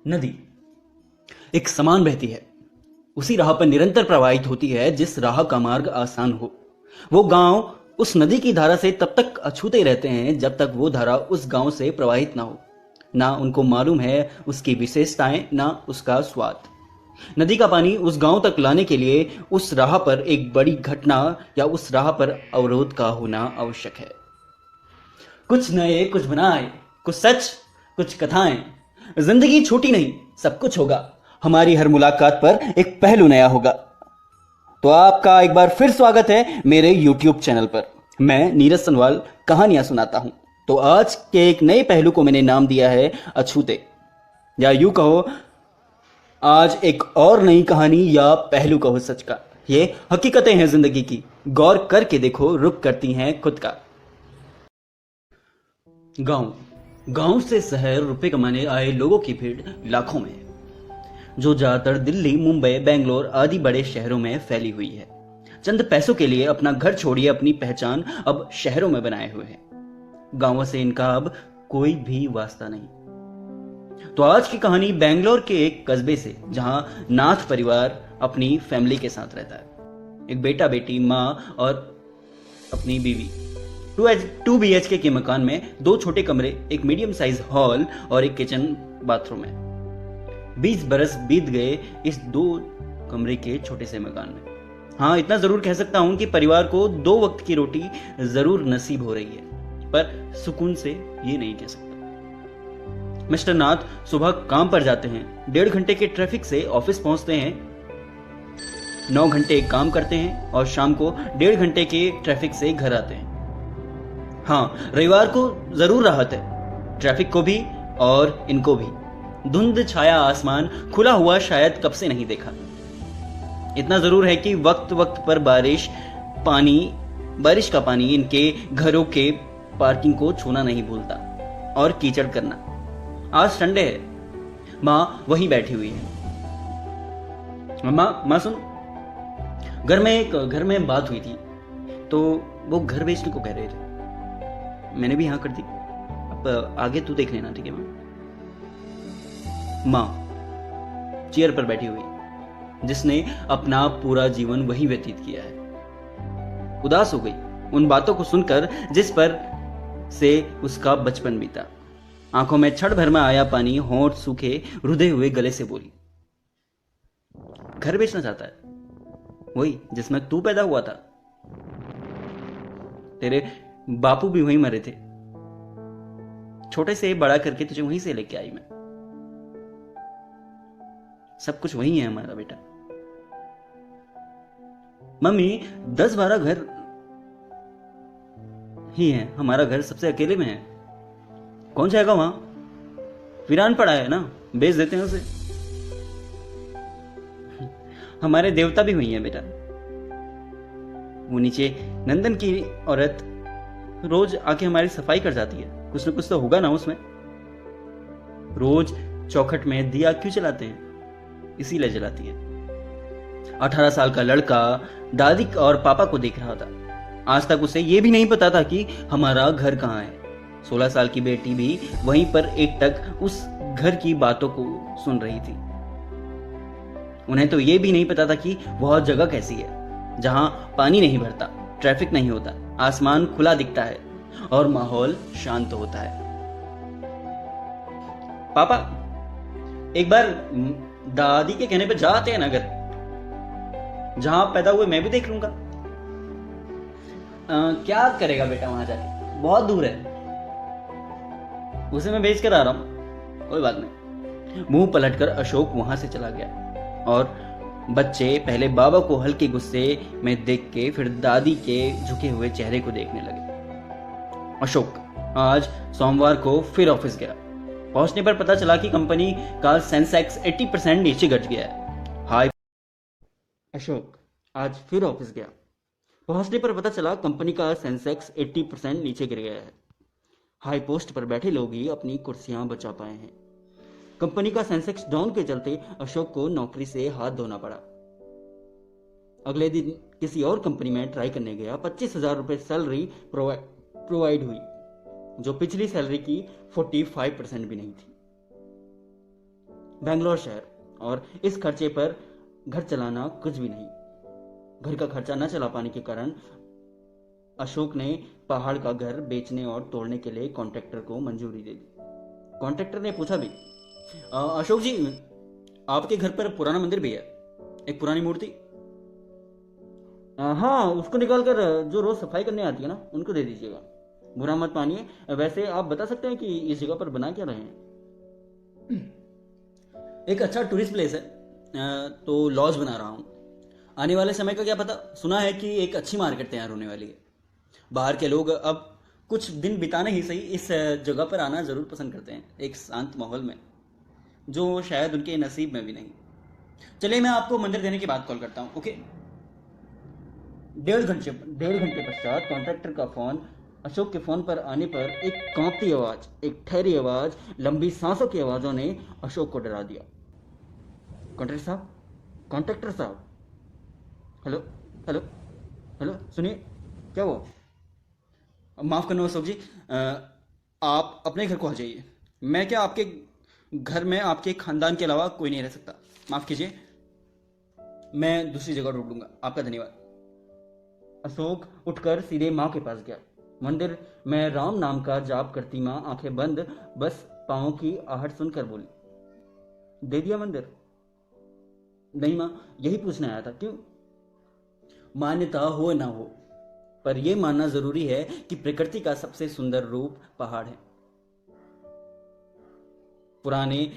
नदी एक समान बहती है, उसी राह पर निरंतर प्रवाहित होती है जिस राह का मार्ग आसान हो। वो गांव उस नदी की धारा से तब तक अछूते रहते हैं जब तक वो धारा उस गांव से प्रवाहित ना हो। ना उनको मालूम है उसकी विशेषताएं, ना उसका स्वाद। नदी का पानी उस गांव तक लाने के लिए उस राह पर एक बड़ी घटना या उस राह पर अवरोध का होना आवश्यक है। कुछ नए, कुछ बनाए, कुछ सच, कुछ कथाएं। जिंदगी छोटी नहीं, सब कुछ होगा। हमारी हर मुलाकात पर एक पहलू नया होगा। तो आपका एक बार फिर स्वागत है मेरे YouTube चैनल पर। मैं नीरज सनवाल कहानियां सुनाता हूं। तो आज के एक नए पहलू को मैंने नाम दिया है अछूते, या यूं कहो आज एक और नई कहानी या पहलू कहो सच का। ये हकीकतें हैं जिंदगी की, गौर करके देखो, रुक करती हैं खुद का। गांव गांव से शहर रुपए कमाने आए लोगों की भीड़ लाखों में है, जो ज्यादातर दिल्ली, मुंबई, बेंगलोर आदि बड़े शहरों में फैली हुई है। चंद पैसों के लिए अपना घर छोड़िए अपनी पहचान अब शहरों में बनाए हुए हैं। गांवों से इनका अब कोई भी वास्ता नहीं। तो आज की कहानी बेंगलोर के एक कस्बे से, जहां नाथ परिवार अपनी फैमिली के साथ रहता है। एक बेटा, बेटी, माँ और अपनी बीवी। 2 BHK के मकान में 2 छोटे कमरे, एक मीडियम साइज हॉल और एक किचन बाथरूम है। 20 बरस बीत गए इस 2 कमरे के छोटे से मकान में। हाँ, इतना जरूर कह सकता हूं कि परिवार को 2 वक्त की रोटी जरूर नसीब हो रही है, पर सुकून से ये नहीं कह सकता। मिस्टर नाथ सुबह काम पर जाते हैं, 1.5 घंटे के ट्रैफिक से ऑफिस पहुंचते हैं, 9 घंटे काम करते हैं और शाम को 1.5 घंटे के ट्रैफिक से घर आते हैं। हाँ, रविवार को जरूर राहत है, ट्रैफिक को भी और इनको भी। धुंध छाया आसमान खुला हुआ शायद कब से नहीं देखा। इतना जरूर है कि वक्त वक्त पर बारिश का पानी इनके घरों के पार्किंग को छूना नहीं भूलता और कीचड़ करना। आज संडे है, माँ वहीं बैठी हुई है। माँ सुन, घर में बात हुई थी, तो वो घर बेचने को कह रहे थे। मैंने भी हाँ कर दी। अब आगे तू देख लेना, ठीक है माँ? चेयर पर बैठी हुई, जिसने अपना पूरा जीवन वही व्यतीत किया है, उदास हो गई उन बातों को सुनकर जिस पर से उसका बचपन बीता। आंखों में क्षण भर में आया पानी, होंठ सूखे रुधे हुए गले से बोली, घर बेचना चाहता है? वही जिसमें तू पैदा हुआ था। तेरे बापू भी वहीं मरे थे, छोटे से बड़ा करके तुझे वहीं से लेके आई मैं। सब कुछ वही है हमारा बेटा। मम्मी, 10-12 घर ही है, हमारा घर सबसे अकेले में है। कौन जाएगा वहां? वीरान पड़ा है ना, बेच देते हैं उसे। हमारे देवता भी वही है बेटा। वो नीचे नंदन की औरत रोज आके हमारी सफाई कर जाती है, कुछ ना कुछ तो होगा ना उसमें। रोज चौखट में दिया क्यों जलाते हैं? इसीलिए जलाती है। 18 साल का लड़का दादी और पापा को देख रहा था। आज तक उसे यह भी नहीं पता था कि हमारा घर कहाँ है। 16 साल की बेटी भी वहीं पर एकटक उस घर की बातों को सुन रही थी। उन्हें तो यह भी नहीं पता था कि वह जगह कैसी है, जहां पानी नहीं भरता, ट्रैफिक नहीं होता, आसमान खुला दिखता है और माहौल शांत होता है। पापा, एक बार दादी के कहने पे जाते हैं नगर, जहां आप पैदा हुए मैं भी देख लूंगा। क्या करेगा बेटा वहां जाके? बहुत दूर है। उसे मैं बेच कर आ रहा हूं, कोई बात नहीं। मुंह पलटकर अशोक वहां से चला गया और बच्चे पहले बाबा को हल्के गुस्से में देख के फिर दादी के झुके हुए चेहरे को देखने लगे। अशोक आज सोमवार को फिर ऑफिस गया। पहुंचने पर पता चला कि कंपनी का सेंसेक्स 80% नीचे गिर गया है। अशोक आज फिर ऑफिस गया। पहुंचने पर पता चला कंपनी का सेंसेक्स 80% नीचे गिर गया है। हाई पोस्ट पर बैठे लोग ही अपनी कुर्सियां बचा पाए हैं। कंपनी का सेंसेक्स डाउन के चलते अशोक को नौकरी से हाथ धोना पड़ा। अगले दिन किसी और कंपनी में ट्राई करने गया। 25,000 रुपए सैलरी प्रोवाइड हुई, जो पिछली सैलरी की 45% भी नहीं थी। बेंगलोर शहर, और इस खर्चे पर घर चलाना कुछ भी नहीं। घर का खर्चा न चला पाने के कारण अशोक ने पहाड़ का घर बेचने और तोड़ने के लिए कॉन्ट्रैक्टर को मंजूरी दे दी। कॉन्ट्रैक्टर ने पूछा भी, अशोक जी, आपके घर पर पुराना मंदिर भी है, एक पुरानी मूर्ति? हाँ, उसको निकाल कर जो रोज सफाई करने आती है ना, उनको दे दीजिएगा। बुरा मत मानिए, वैसे आप बता सकते हैं कि इस जगह पर बना क्या रहे हैं? एक अच्छा टूरिस्ट प्लेस है, तो लॉज बना रहा हूँ। आने वाले समय का क्या पता, सुना है कि एक अच्छी मार्केट तैयार होने वाली है। बाहर के लोग अब कुछ दिन बिताने ही सही इस जगह पर आना जरूर पसंद करते हैं, एक शांत माहौल में, जो शायद उनके नसीब में भी नहीं। चलिए, मैं आपको मंदिर देने के बाद कॉल करता हूँ, ओके? 1.5 घंटे पश्चात कॉन्ट्रैक्टर का फोन अशोक के फोन पर आने पर एक कांपती आवाज, एक ठहरी आवाज, लंबी सांसों की आवाजों ने अशोक को डरा दिया। कॉन्ट्रैक्टर साहब, हेलो हेलो हेलो, सुनिए। क्या वो? माफ करना अशोक जी, आप अपने घर को आ जाइए। मैं क्या, आपके घर में आपके खानदान के अलावा कोई नहीं रह सकता। माफ कीजिए, मैं दूसरी जगह ढूंढ लूंगा। आपका धन्यवाद। अशोक उठकर सीधे माँ के पास गया। मंदिर में राम नाम का जाप करती माँ आंखें बंद, बस पाँव की आहट सुनकर बोली, दे दिया मंदिर? नहीं माँ, यही पूछने आया था। क्यों? मान्यता हो ना हो, पर यह मानना जरूरी है कि प्रकृति का सबसे सुंदर रूप पहाड़ है। पुराने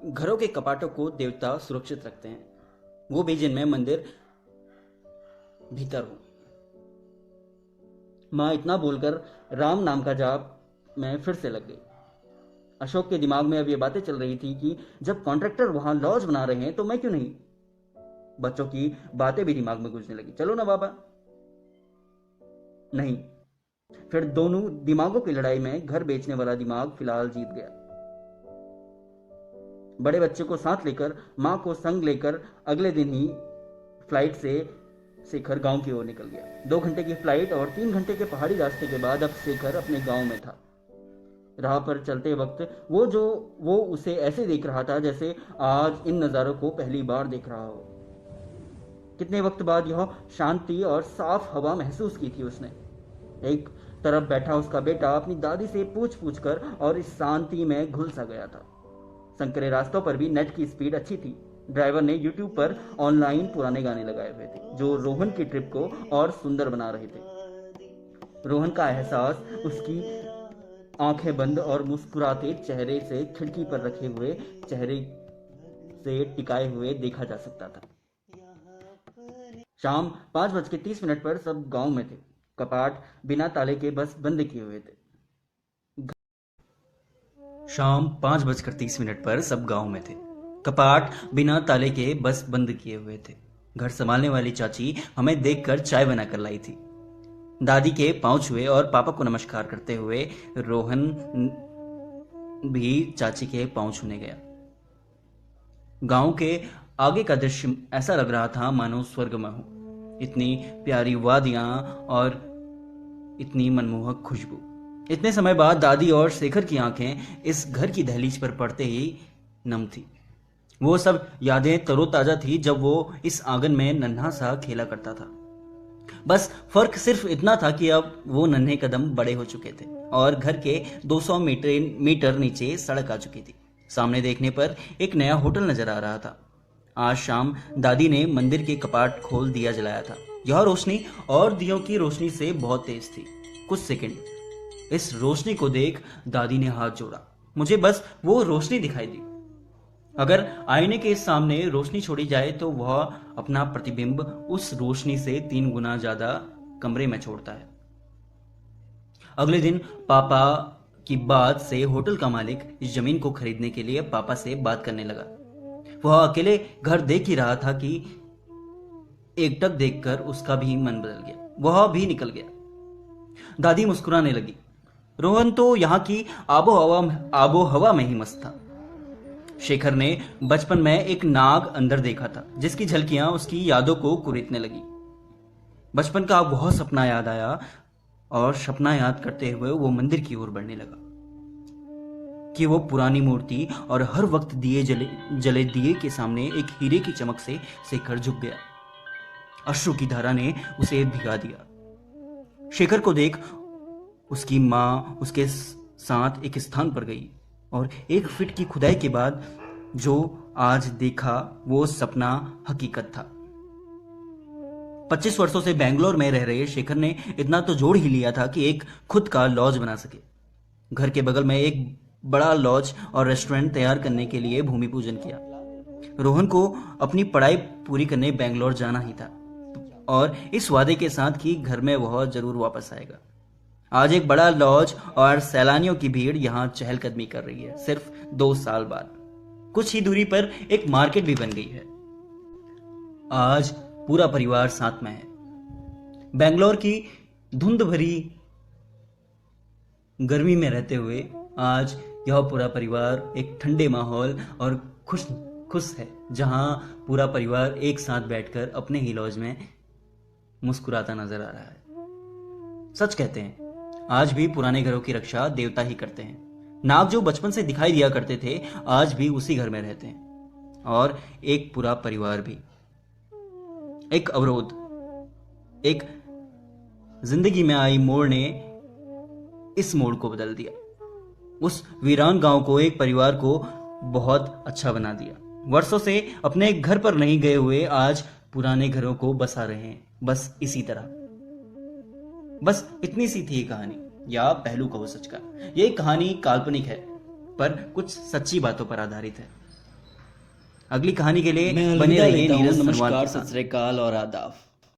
घरों के कपाटों को देवता सुरक्षित रखते हैं, वो भी जिनमें मंदिर भीतर हो। माँ इतना बोलकर राम नाम का जाप में फिर से लग गई। अशोक के दिमाग में अब ये बातें चल रही थी कि जब कॉन्ट्रैक्टर वहां लॉज बना रहे हैं तो मैं क्यों नहीं? बच्चों की बातें भी दिमाग में गूंजने लगी, चलो ना बाबा। नहीं। फिर दोनों दिमागों की लड़ाई में घर बेचने वाला दिमाग फिलहाल जीत गया। बड़े बच्चे को साथ लेकर, मां को संग लेकर अगले दिन ही फ्लाइट से शेखर गांव की ओर निकल गया। 2 घंटे की फ्लाइट और 3 घंटे के पहाड़ी रास्ते के बाद अब शेखर अपने गांव में था। राह पर चलते वक्त वो उसे ऐसे देख रहा था जैसे आज इन नज़ारों को पहली बार देख रहा हो। कितने वक्त बाद यह शांति और साफ हवा महसूस की थी उसने। एक तरफ बैठा उसका बेटा अपनी दादी से पूछ पूछ कर और इस शांति में घुल सा गया था। संकरे रास्तों पर भी नेट की स्पीड अच्छी थी। ड्राइवर ने यूट्यूब पर ऑनलाइन पुराने गाने लगाए हुए थे जो रोहन की ट्रिप को और सुंदर बना रहे थे। रोहन का एहसास उसकी आंखें बंद और मुस्कुराते चेहरे से खिड़की पर रखे हुए चेहरे से टिकाए हुए देखा जा सकता था। शाम 5:30 पर सब गांव में थे। कपाट बिना ताले के बस बंद किए हुए थे। शाम 5:30 पर सब गांव में थे। कपाट बिना ताले के बस बंद किए हुए थे। घर संभालने वाली चाची हमें देखकर चाय बनाकर लाई थी। दादी के पांव छुए और पापा को नमस्कार करते हुए रोहन भी चाची के पांव छूने गया। गांव के आगे का दृश्य ऐसा लग रहा था मानो स्वर्ग में हो। इतनी प्यारी वादियां और इतनी मनमोहक खुशबू। इतने समय बाद दादी और शेखर की आंखें इस घर की दहलीज पर पड़ते ही नम थी। वो सब यादें तरोताजा थी जब वो इस आंगन में नन्हा सा खेला करता था। बस फर्क सिर्फ इतना था कि अब वो नन्हे कदम बड़े हो चुके थे और घर के 200 मीटर नीचे सड़क आ चुकी थी। सामने देखने पर एक नया होटल नजर आ रहा था। आज शाम दादी ने मंदिर के कपाट खोल दिया जलाया था। यह रोशनी और दियों की रोशनी से बहुत तेज थी। कुछ सेकंड इस रोशनी को देख दादी ने हाथ जोड़ा। मुझे बस वो रोशनी दिखाई दी। अगर आईने के सामने रोशनी छोड़ी जाए तो वह अपना प्रतिबिंब उस रोशनी से 3 गुना ज्यादा कमरे में छोड़ता है। अगले दिन पापा की बात से होटल का मालिक इस जमीन को खरीदने के लिए पापा से बात करने लगा। वह अकेले घर देख ही रहा था कि एकटक देखकर उसका भी मन बदल गया। वह भी निकल गया। दादी मुस्कुराने लगी। रोहन तो यहाँ की आबो हवा में ही मस्त था। शेखर ने बचपन में एक नाग अंदर देखा था जिसकी झलकियां उसकी यादों को कुरेदने लगी। बचपन का वह सपना याद आया और सपना याद करते हुए वो मंदिर की ओर बढ़ने लगा। कि वो पुरानी मूर्ति और हर वक्त दिए जले दिए के सामने एक हीरे की चमक से शेखर झुक गया। अश्रु की धारा ने उसे भिगा दिया। शेखर को देख उसकी मां उसके साथ एक स्थान पर गई और 1 फीट की खुदाई के बाद जो आज देखा वो सपना हकीकत था। 25 वर्षों से बेंगलोर में रह रहे शेखर ने इतना तो जोड़ ही लिया था कि एक खुद का लॉज बना सके। घर के बगल में एक बड़ा लॉज और रेस्टोरेंट तैयार करने के लिए भूमि पूजन किया। रोहन को अपनी पढ़ाई पूरी करने बेंगलोर जाना ही था और इस वादे के साथ कि घर में वह जरूर वापस आएगा। आज एक बड़ा लॉज और सैलानियों की भीड़ यहां चहलकदमी कर रही है। सिर्फ 2 साल बाद कुछ ही दूरी पर एक मार्केट भी बन गई है। आज पूरा परिवार साथ में है। बेंगलोर की धुंध भरी गर्मी में रहते हुए आज यह पूरा परिवार एक ठंडे माहौल और खुश है, जहां पूरा परिवार एक साथ बैठकर अपने ही लॉज में मुस्कुराता नजर आ रहा है। सच कहते हैं, आज भी पुराने घरों की रक्षा देवता ही करते हैं। नाग जो बचपन से दिखाई दिया करते थे आज भी उसी घर में रहते हैं और एक पूरा परिवार भी। एक अवरोध, एक जिंदगी में आई मोड़ ने इस मोड़ को बदल दिया। उस वीरान गांव को एक परिवार को बहुत अच्छा बना दिया। वर्षों से अपने घर पर नहीं गए हुए आज पुराने घरों को बसा रहे हैं। बस इसी तरह, बस इतनी सी थी कहानी, या पहलू कहो सच का। ये कहानी काल्पनिक है पर कुछ सच्ची बातों पर आधारित है। अगली कहानी के लिए बने रहिए नीरज। नमस्कार, सत श्री अकाल और आदाब।